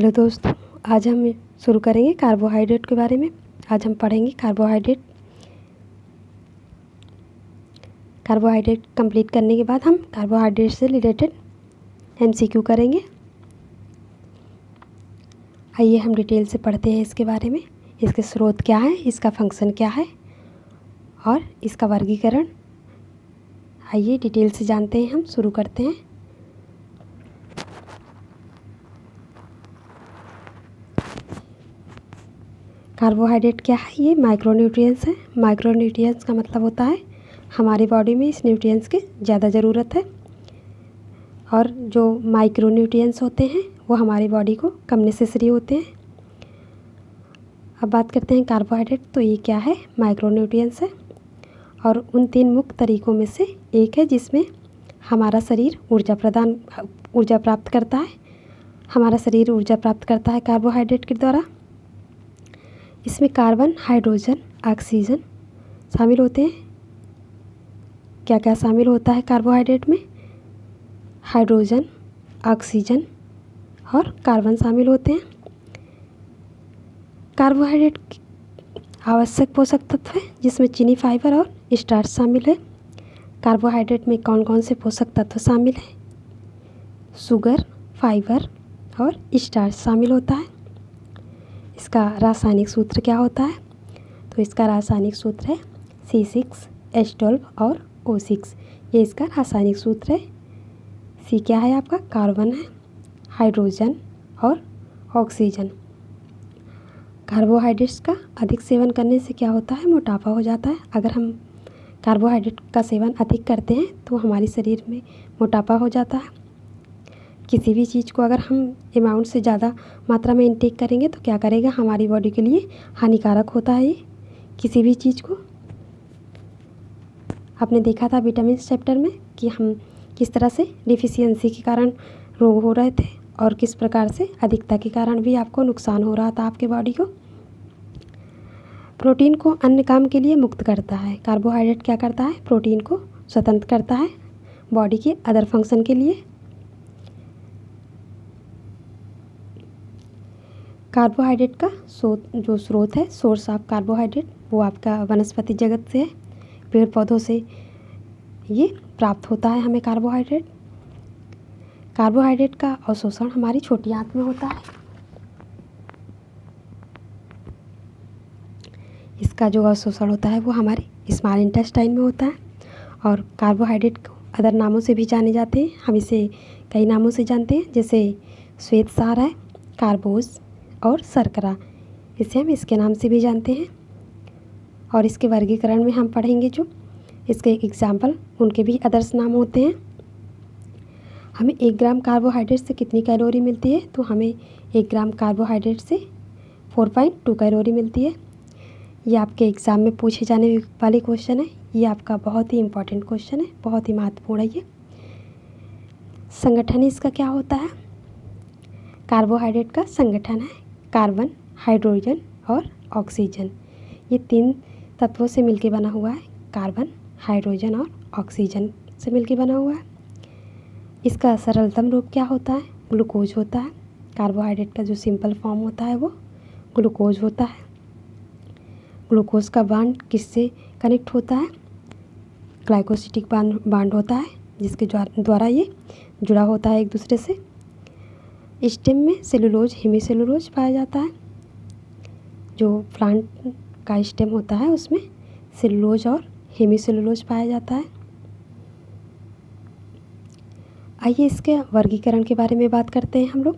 Hello दोस्तों, आज हम शुरू करेंगे कार्बोहाइड्रेट के बारे में। आज हम पढ़ेंगे कार्बोहाइड्रेट कंप्लीट करने के बाद हम कार्बोहाइड्रेट से रिलेटेड एमसीक्यू करेंगे। आइए हम डिटेल से पढ़ते हैं इसके बारे में। इसके स्रोत क्या है, इसका फंक्शन क्या है और इसका वर्गीकरण। आइए डिटेल से जानते हैं। हम शुरू करते हैं। कार्बोहाइड्रेट क्या है? ये माइक्रोन्यूट्रिएंट्स है। माइक्रोन्यूट्रिएंट्स का मतलब होता है हमारी बॉडी में इस न्यूट्रिएंट्स की ज़्यादा ज़रूरत है, और जो माइक्रोन्यूट्रिएंट्स होते हैं वो हमारी बॉडी को कम नेसेसरी होते हैं। अब बात करते हैं कार्बोहाइड्रेट। तो ये क्या है? माइक्रोन्यूट्रिएंट्स है, और उन 3 मुख्य तरीक़ों में से एक है जिसमें हमारा शरीर ऊर्जा प्राप्त करता है। हमारा शरीर ऊर्जा प्राप्त करता है कार्बोहाइड्रेट के द्वारा। इसमें कार्बन, हाइड्रोजन, ऑक्सीजन शामिल होते हैं। क्या क्या शामिल होता है कार्बोहाइड्रेट में? हाइड्रोजन, ऑक्सीजन और कार्बन शामिल होते हैं। कार्बोहाइड्रेट आवश्यक पोषक तत्व है जिसमें चीनी, फाइबर और स्टार्च शामिल है। कार्बोहाइड्रेट में कौन कौन से पोषक तत्व शामिल हैं? शुगर, फाइबर और स्टार्च शामिल होता है। इसका रासायनिक सूत्र क्या होता है? तो इसका रासायनिक सूत्र है C6H12 और O6। ये इसका रासायनिक सूत्र है। C क्या है आपका? कार्बन है, हाइड्रोजन और ऑक्सीजन। कार्बोहाइड्रेट्स का अधिक सेवन करने से क्या होता है? मोटापा हो जाता है। अगर हम कार्बोहाइड्रेट का सेवन अधिक करते हैं तो हमारे शरीर में मोटापा हो जाता है। किसी भी चीज़ को अगर हम अमाउंट से ज़्यादा मात्रा में इंटेक करेंगे तो क्या करेगा? हमारी बॉडी के लिए हानिकारक होता है ये किसी भी चीज़ को। आपने देखा था विटामिन चैप्टर में कि हम किस तरह से डिफिशियंसी के कारण रोग हो रहे थे, और किस प्रकार से अधिकता के कारण भी आपको नुकसान हो रहा था आपके बॉडी को। प्रोटीन को अन्य काम के लिए मुक्त करता है। कार्बोहाइड्रेट क्या करता है? प्रोटीन को स्वतंत्र करता है बॉडी के अदर फंक्शन के लिए। कार्बोहाइड्रेट का जो स्रोत है, सोर्स ऑफ कार्बोहाइड्रेट, वो आपका वनस्पति जगत से है। पेड़ पौधों से ये प्राप्त होता है हमें कार्बोहाइड्रेट। कार्बोहाइड्रेट का अवशोषण हमारी छोटी आंत में होता है। इसका जो अवशोषण होता है वो हमारे स्मॉल इंटेस्टाइन में होता है। और कार्बोहाइड्रेट को अदर नामों से भी जाने जाते हैं। हम इसे कई नामों से जानते हैं, जैसे श्वेत सार है, कार्बोज और शर्करा। इसे हम इसके नाम से भी जानते हैं। और इसके वर्गीकरण में हम पढ़ेंगे जो इसके एग्जाम्पल, उनके भी अदर्स नाम होते हैं। हमें 1 ग्राम कार्बोहाइड्रेट से कितनी कैलोरी मिलती है? तो हमें 1 ग्राम कार्बोहाइड्रेट से 4.2 कैलोरी मिलती है। ये आपके एग्ज़ाम में पूछे जाने वाले क्वेश्चन है। ये आपका बहुत ही इम्पोर्टेंट क्वेश्चन है, बहुत ही महत्वपूर्ण है ये। संगठन इसका क्या होता है? कार्बोहाइड्रेट का संगठन है कार्बन, हाइड्रोजन और ऑक्सीजन। ये 3 तत्वों से मिलकर बना हुआ है। कार्बन, हाइड्रोजन और ऑक्सीजन से मिलकर बना हुआ है। इसका सरलतम रूप क्या होता है? ग्लूकोज होता है। कार्बोहाइड्रेट का जो सिंपल फॉर्म होता है वो ग्लूकोज होता है। ग्लूकोज का बांड किससे कनेक्ट होता है? ग्लाइकोसिटिक बांड होता है, जिसके द्वारा ये जुड़ा होता है एक दूसरे से। स्टेम में सेलुलोज, हेमीसेलुलोज पाया जाता है। जो प्लांट का स्टेम होता है उसमें सेलुलोज और हेमीसेलुलोज पाया जाता है। आइए इसके वर्गीकरण के बारे में बात करते हैं हम लोग।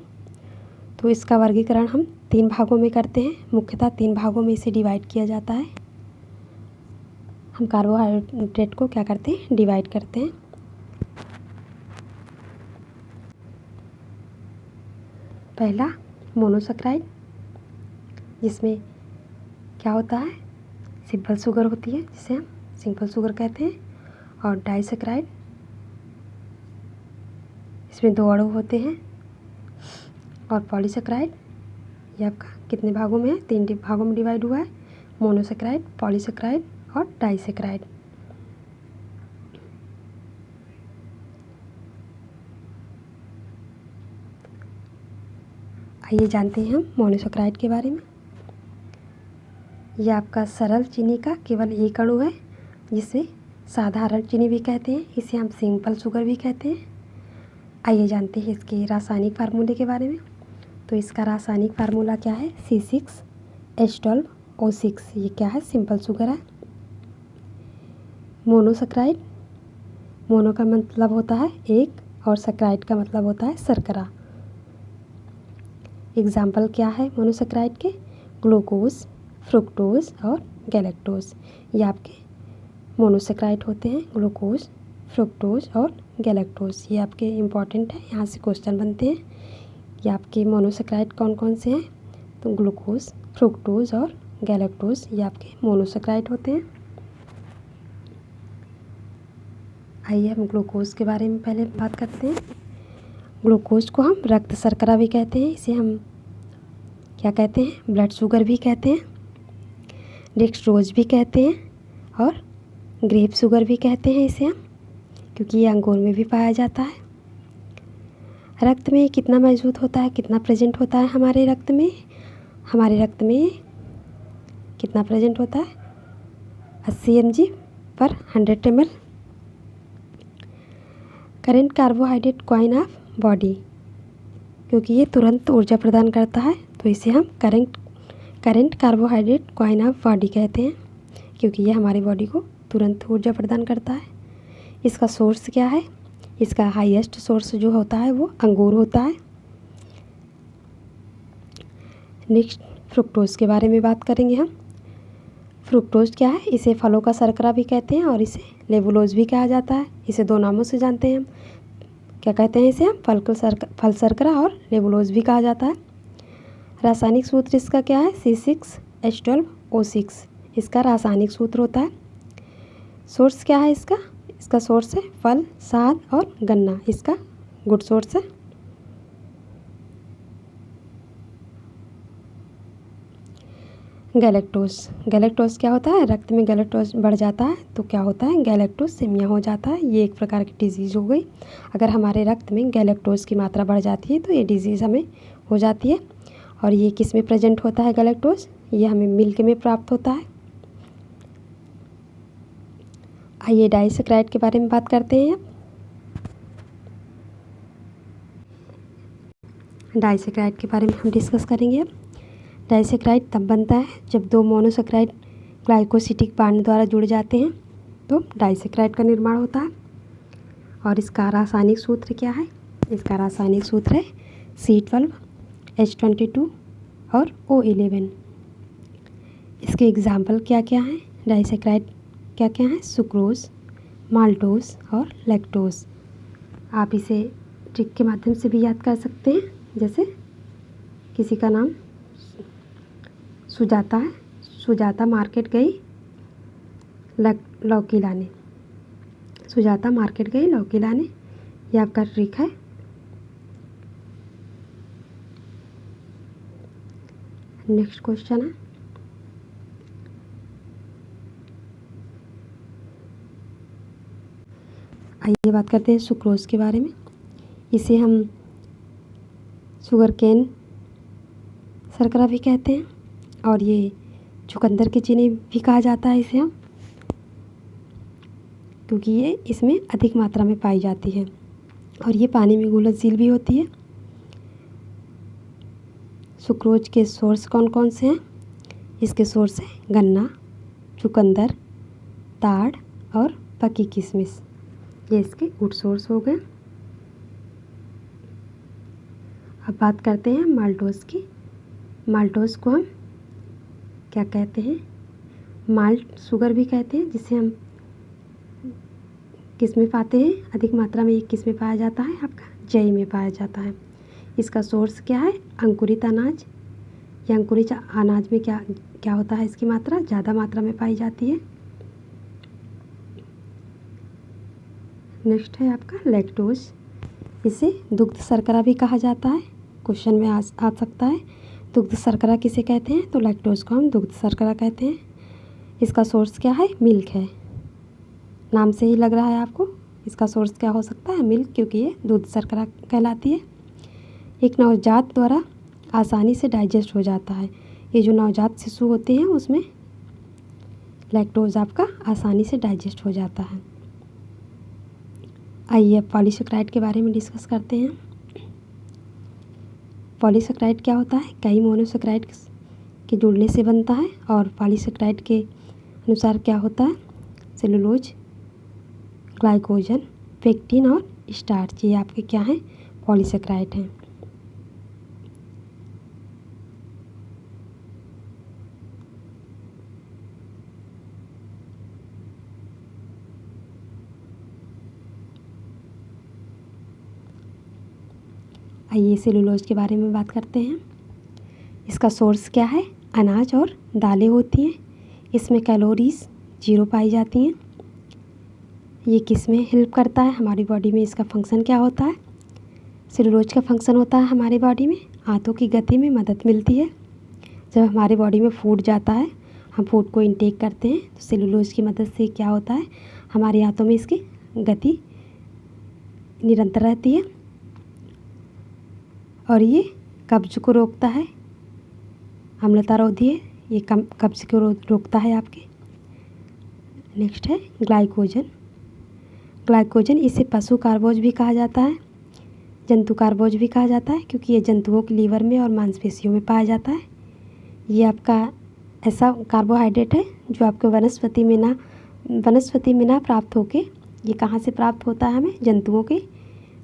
तो इसका वर्गीकरण हम 3 भागों में करते हैं। मुख्यतः 3 भागों में इसे डिवाइड किया जाता है। हम कार्बोहाइड्रेट को क्या करते हैं? डिवाइड करते हैं। पहला मोनोसैकेराइड, जिसमें क्या होता है? सिंपल शुगर होती है, जिसे हम सिंपल शुगर कहते हैं। और डाइसैकेराइड, इसमें 2 अणु होते हैं। और पॉलीसैकेराइड, ये आपका कितने भागों में है? 3 भागों में डिवाइड हुआ है। मोनोसैकेराइड, पॉलीसैकेराइड और डाइसैकेराइड। आइए जानते हैं हम मोनोसेकेराइड के बारे में। यह आपका सरल चीनी का केवल एक अणु है, जिसे साधारण चीनी भी कहते हैं, इसे हम सिंपल शुगर भी कहते हैं। आइए जानते हैं इसके रासायनिक फार्मूले के बारे में। तो इसका रासायनिक फार्मूला क्या है? C6H12O6। ये क्या है? सिंपल शुगर है। मोनोसेकेराइड, मोनो का मतलब होता है एक और सेकेराइड का मतलब होता है शर्करा। एग्जाम्पल क्या है मोनोसेकेराइड के? ग्लूकोज, फ्रुक्टोज और गैलेक्टोज। ये आपके मोनोसेकेराइड होते हैं, ग्लूकोज, फ्रुक्टोज और गैलेक्टोज। ये आपके इम्पॉर्टेंट है, यहाँ से क्वेश्चन बनते हैं। ये आपके मोनोसेकेराइड कौन कौन से हैं? तो ग्लूकोज, फ्रुक्टोज और गैलेक्टोज ये आपके मोनोसेकेराइड होते हैं। आइए हम ग्लूकोज के बारे में पहले बात करते हैं। ग्लूकोज को हम रक्त शर्करा भी कहते हैं, इसे हम क्या कहते हैं? ब्लड शुगर भी कहते हैं, डेक्सट्रोज भी कहते हैं और ग्रेप शुगर भी कहते हैं इसे हम, क्योंकि ये अंगूर में भी पाया जाता है। रक्त में कितना मौजूद होता है, कितना प्रेजेंट होता है हमारे रक्त में? हमारे रक्त में कितना प्रेजेंट होता है? 80 mg/100 ml। Current carbohydrate coin of body, क्योंकि ये तुरंत ऊर्जा प्रदान करता है तो इसे हम current carbohydrate coin of body कहते हैं, क्योंकि ये हमारी बॉडी को तुरंत ऊर्जा प्रदान करता है। इसका सोर्स क्या है? इसका हाईएस्ट सोर्स जो होता है वो अंगूर होता है। नेक्स्ट फ्रुक्टोज के बारे में बात करेंगे हम। फ्रुक्टोज क्या है? इसे फलों का शर्करा भी कहते हैं और इसे लेबुलोज भी कहा जाता है। इसे दो नामों से जानते हैं हम। क्या कहते हैं इसे हम? फल शर्करा और लेबुलोज भी कहा जाता है। रासायनिक सूत्र इसका क्या है? C6H12O6 इसका रासायनिक सूत्र होता है। सोर्स क्या है इसका? इसका सोर्स है फल, शहद और गन्ना, इसका गुड सोर्स है। गैलेक्टोज, गैलेक्टोज क्या होता है? रक्त में गैलेक्टोज बढ़ जाता है तो क्या होता है? गैलेक्टोसेमिया हो जाता है। ये एक प्रकार की डिजीज़ हो गई। अगर हमारे रक्त में गैलेक्टोज की मात्रा बढ़ जाती है तो ये डिजीज़ हमें हो जाती है। और ये किस में प्रेजेंट होता है गैलेक्टोज? ये हमें मिल्क में प्राप्त होता है। आइए डाइसेकेराइड के बारे में बात करते हैं। डाइसेकेराइड के बारे में हम डिस्कस करेंगे अब। डाइसेकेराइड तब बनता है जब दो मोनोसेकेराइड ग्लाइकोसिटिक बांड द्वारा जुड़ जाते हैं तो डाइसेकेराइड का निर्माण होता है। और इसका रासायनिक सूत्र क्या है? इसका रासायनिक सूत्र है C12H22 और O11। इसके एग्जाम्पल क्या क्या हैं? डाइसेकेराइड क्या क्या हैं? सुक्रोज, माल्टोज और लैक्टोज। आप इसे ट्रिक के माध्यम से भी याद कर सकते हैं। जैसे किसी का नाम सुजाता है, सुजाता मार्केट गई लौकी लाने, सुजाता मार्केट गई लौकी लाने, ये आपका ट्रिक है। नेक्स्ट क्वेश्चन है, आइए बात करते हैं सुक्रोज के बारे में। इसे हम शुगर केन शर्करा भी कहते हैं और ये चुकंदर की चीनी भी कहा जाता है इसे हम, क्योंकि ये इसमें अधिक मात्रा में पाई जाती है और ये पानी में घुलनशील भी होती है। सुक्रोज के सोर्स कौन कौन से हैं? इसके सोर्स है गन्ना, चुकंदर, ताड़ और पकी किशमिश, ये इसके गुड सोर्स हो गए। अब बात करते हैं माल्टोज की। माल्टोज को हम क्या कहते हैं? माल्ट शुगर भी कहते हैं, जिसे हम किस में पाते हैं? अधिक मात्रा में ये किस में पाया जाता है? आपका जई में पाया जाता है। इसका सोर्स क्या है? अंकुरित अनाज। या अंकुरित अनाज में क्या क्या होता है? इसकी मात्रा ज़्यादा मात्रा में पाई जाती है। नेक्स्ट है आपका लैक्टोज। इसे दुग्ध शर्करा भी कहा जाता है, क्वेश्चन में आ सकता है। दुग्ध शर्करा किसे कहते हैं? तो लैक्टोज को हम दुग्ध शर्करा कहते हैं। इसका सोर्स क्या है? मिल्क है। नाम से ही लग रहा है आपको इसका सोर्स क्या हो सकता है? मिल्क, क्योंकि ये दूध शर्करा कहलाती है। एक नवजात द्वारा आसानी से डाइजेस्ट हो जाता है। ये जो नवजात शिशु होते हैं उसमें लैक्टोज आपका आसानी से डाइजेस्ट हो जाता है। आइए अब पॉलीसेकेराइड के बारे में डिस्कस करते हैं। पॉलीसेकेराइड क्या होता है? कई मोनोसेकेराइड के जुड़ने से बनता है। और पॉलीसेकेराइड के अनुसार क्या होता है? सेलुलोज, ग्लाइकोजन, पेक्टिन और स्टार्च, ये आपके क्या हैं? पॉलीसेकेराइड हैं। आइए सेलुलोज के बारे में बात करते हैं। इसका सोर्स क्या है? अनाज और दालें होती हैं। इसमें कैलोरीज 0 पाई जाती हैं। ये किस में हेल्प करता है? हमारी बॉडी में इसका फंक्शन क्या होता है? सेलुलोज का फंक्शन होता है हमारी बॉडी में आंतों की गति में मदद मिलती है। जब हमारी बॉडी में फूड जाता है, हम फूड को इनटेक करते हैं, तो सेलुलोज की मदद से क्या होता है? हमारे आंतों में इसकी गति निरंतर रहती है और ये कब्ज को रोकता है। अम्लता रोधी है, ये कब्ज को रोकता है आपके। नेक्स्ट है ग्लाइकोजन। ग्लाइकोजन इसे पशु कार्बोज भी कहा जाता है, जंतु कार्बोज भी कहा जाता है, क्योंकि ये जंतुओं के लीवर में और मांसपेशियों में पाया जाता है। ये आपका ऐसा कार्बोहाइड्रेट है जो आपके वनस्पति में ना प्राप्त होके, ये कहाँ से प्राप्त होता है? हमें जंतुओं के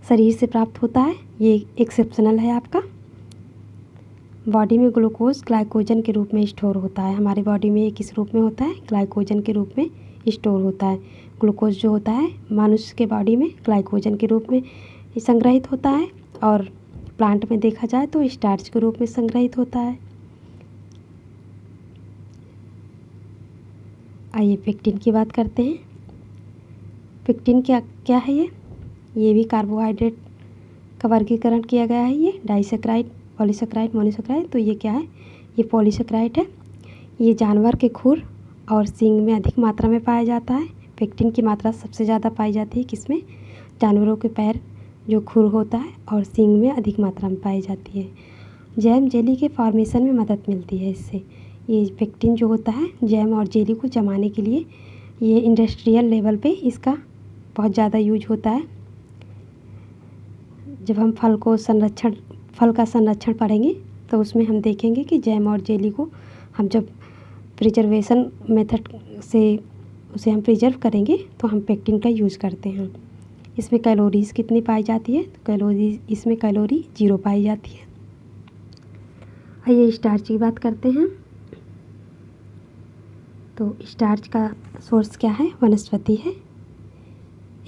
शरीर से प्राप्त होता है। ये एक्सेप्शनल है आपका। बॉडी में ग्लूकोज ग्लाइकोजन के रूप में स्टोर होता है। हमारी बॉडी में ये किस रूप में होता है? ग्लाइकोजन के रूप में स्टोर होता है। ग्लूकोज जो होता है मनुष्य के बॉडी में ग्लाइकोजन के रूप में संग्रहित होता है, और प्लांट में देखा जाए तो स्टार्च के रूप में संग्रहित होता है। आइए पेक्टिन की बात करते हैं। पेक्टिन क्या है? ये भी कार्बोहाइड्रेट का वर्गीकरण किया गया है। ये डाइसेकेराइड, पॉलीसेकेराइड, मोनोसेकेराइड। तो ये क्या है? ये पॉलीसेकेराइड है। ये जानवर के खुर और सींग में अधिक मात्रा में पाया जाता है। पेक्टिन की मात्रा सबसे ज़्यादा पाई जाती है किसमें? जानवरों के पैर जो खुर होता है और सींग में अधिक मात्रा में पाई जाती है। जैम जेली के फॉर्मेशन में मदद मिलती है इससे। ये पेक्टिन जो होता है जैम और जेली को जमाने के लिए, ये इंडस्ट्रियल लेवल पे इसका बहुत ज़्यादा यूज होता है। जब हम फल का संरक्षण पढ़ेंगे तो उसमें हम देखेंगे कि जैम और जेली को हम जब प्रिजर्वेशन मेथड से उसे हम प्रिजर्व करेंगे तो हम पेक्टिन का यूज़ करते हैं। इसमें कैलोरीज़ कितनी पाई जाती है? तो इसमें कैलोरी 0 पाई जाती है। आइए स्टार्च की बात करते हैं। तो स्टार्च का सोर्स क्या है? वनस्पति है।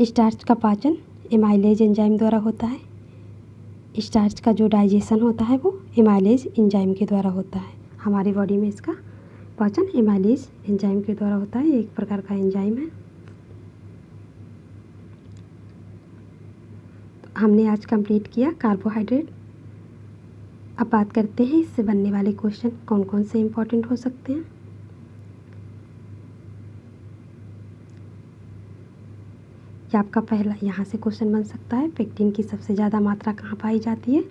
स्टार्च का पाचन एमाइलेज एंजाइम द्वारा होता है। स्टार्च का जो डाइजेशन होता है वो एमाइलेज एंजाइम के द्वारा होता है। हमारी बॉडी में इसका पाचन एमाइलेज एंजाइम के द्वारा होता है। एक प्रकार का एंजाइम है। तो हमने आज कंप्लीट किया कार्बोहाइड्रेट। अब बात करते हैं इससे बनने वाले क्वेश्चन कौन कौन से इम्पोर्टेंट हो सकते हैं। ये आपका पहला यहाँ से क्वेश्चन बन सकता है, पेक्टिन की सबसे ज़्यादा मात्रा कहाँ पाई जाती है?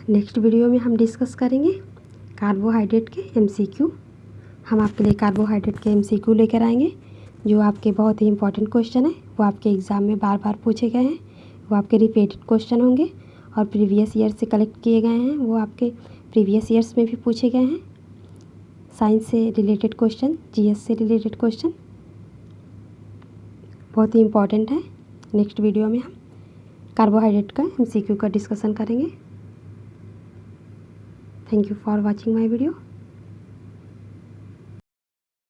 नेक्स्ट वीडियो में हम डिस्कस करेंगे कार्बोहाइड्रेट के MCQ। हम आपके लिए कार्बोहाइड्रेट के MCQ लेकर आएंगे जो आपके बहुत ही इंपॉर्टेंट क्वेश्चन है। वो आपके एग्ज़ाम में बार बार पूछे गए हैं। वो आपके रिपीटेड क्वेश्चन होंगे और प्रीवियस ईयर से कलेक्ट किए गए हैं। वो आपके प्रीवियस ईयर्स में भी पूछे गए हैं। साइंस से रिलेटेड क्वेश्चन, GS से रिलेटेड क्वेश्चन बहुत ही इम्पॉर्टेंट है। नेक्स्ट वीडियो में हम कार्बोहाइड्रेट का MCQ का डिस्कशन करेंगे। Thank you for watching my video.